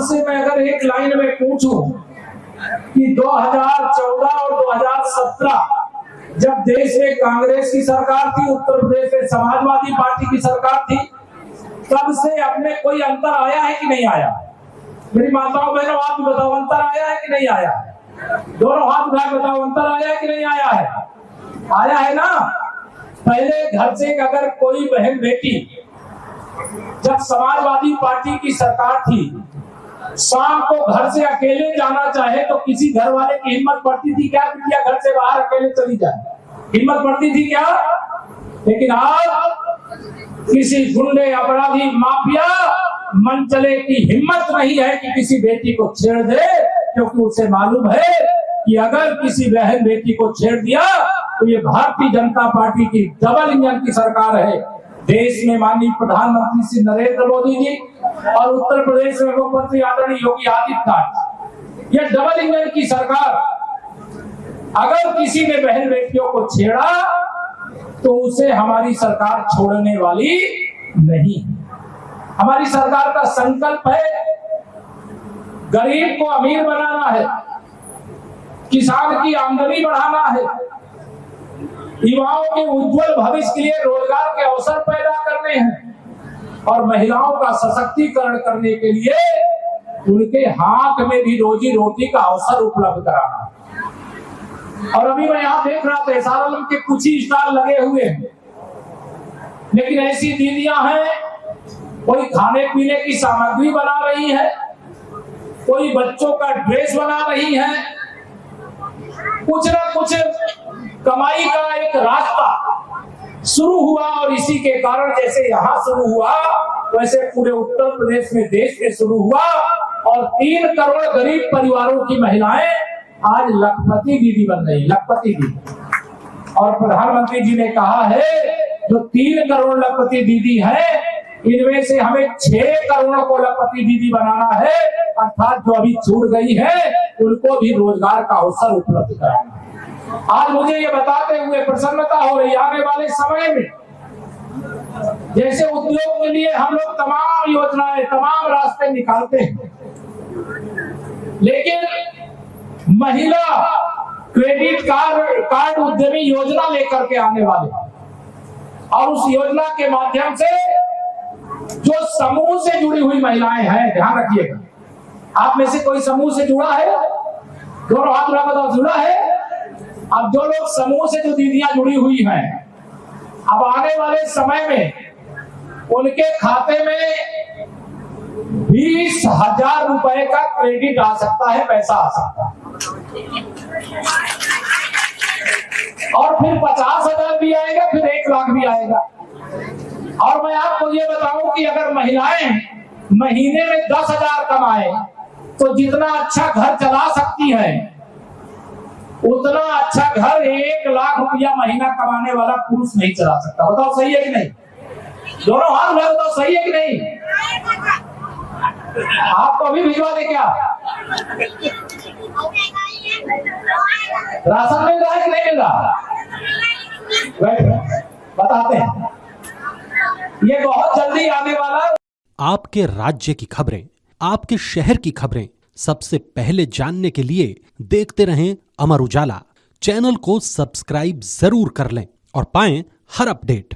आपसे मैं अगर एक लाइन में पूछूं कि 2014 और 2017 जब देश में कांग्रेस की सरकार थी, उत्तर प्रदेश में समाजवादी पार्टी की सरकार थी, तब से अब में कोई अंतर आया है कि नहीं आया? मेरी माताओं बहनों, आप भी बताओ, अंतर आया है कि नहीं आया? दोनों हाथ उठा बताओ, अंतर आया है कि नहीं आया है? आया है ना। पहले घर से अगर कोई बहन बेटी, जब समाजवादी पार्टी की सरकार थी, शाम को घर से अकेले जाना चाहे तो किसी घर वाले की हिम्मत पड़ती थी क्या बिटिया घर से बाहर अकेले चली जाए? हिम्मत पड़ती थी क्या? लेकिन आज किसी गुंडे, अपराधी, माफिया, मनचले की हिम्मत नहीं है कि किसी बेटी को छेड़ दे, क्योंकि उसे मालूम है कि अगर किसी बहन बेटी को छेड़ दिया तो ये भारतीय जनता पार्टी की डबल इंजन की सरकार है। देश में माननीय प्रधानमंत्री श्री नरेंद्र मोदी जी और उत्तर प्रदेश में मुख्यमंत्री आदरणीय योगी आदित्यनाथ, ये डबल इंजन की सरकार, अगर किसी ने बहन बेटियों को छेड़ा तो उसे हमारी सरकार छोड़ने वाली नहीं। हमारी सरकार का संकल्प है गरीब को अमीर बनाना है, किसान की आमदनी बढ़ाना है, युवाओं के उज्जवल भविष्य के लिए रोजगार के अवसर पैदा करने हैं और महिलाओं का सशक्तिकरण करने के लिए उनके हाथ में भी रोजी रोटी का अवसर उपलब्ध कराना। और अभी मैं यहाँ देख रहा था एसआरएलएम के कुछ ही स्टॉल लगे हुए हैं, लेकिन ऐसी दीदियां हैं, कोई खाने पीने की सामग्री बना रही है, कोई बच्चों का ड्रेस बना रही है, कुछ ना कुछ कमाई का एक रास्ता शुरू हुआ। और इसी के कारण जैसे यहाँ शुरू हुआ वैसे पूरे उत्तर प्रदेश में, देश में शुरू हुआ और 3 करोड़ गरीब परिवारों की महिलाएं आज लखपति दीदी बन गई, लखपति दीदी। और प्रधानमंत्री जी ने कहा है जो 3 करोड़ लखपति दीदी है, इनमें से हमें 6 करोड़ को लखपति दीदी बनाना है, अर्थात जो अभी छूट गई है उनको भी रोजगार का अवसर उपलब्ध कराना। आज मुझे ये बताते हुए प्रसन्नता हो रही, आने वाले समय में जैसे उद्योग के लिए हम लोग तमाम योजनाएं, तमाम रास्ते निकालते हैं, लेकिन महिला क्रेडिट कार्ड उद्यमी योजना लेकर के आने वाले, और उस योजना के माध्यम से जो समूह से जुड़ी हुई महिलाएं हैं, ध्यान रखिएगा, आप में से कोई समूह से जुड़ा है? दोनों हाथ उठा बताओ, जुड़ा है? अब जो लोग समूह से जो दीदियां जुड़ी हुई हैं, अब आने वाले समय में उनके खाते में 20,000 रुपए का क्रेडिट आ सकता है, पैसा आ सकता है, और फिर 50,000 भी आएगा, फिर 1 लाख भी आएगा। और मैं आपको ये बताऊं कि अगर महिलाएं महीने में 10,000 कमाए तो जितना अच्छा घर चला सकती है, उतना अच्छा घर 1 लाख रुपया महीना कमाने वाला पुरुष नहीं चला सकता। बताओ सही है कि नहीं? दोनों हाथ में बताओ सही है कि नहीं? आपको अभी भिजवा दे क्या? राशन मिल रहा है कि नहीं मिल रहा? बताते हैं, ये बहुत जल्दी आने वाला। आपके राज्य की खबरें, आपके शहर की खबरें सबसे पहले जानने के लिए देखते रहें अमर उजाला। चैनल को सब्सक्राइब जरूर कर लें और पाएं हर अपडेट।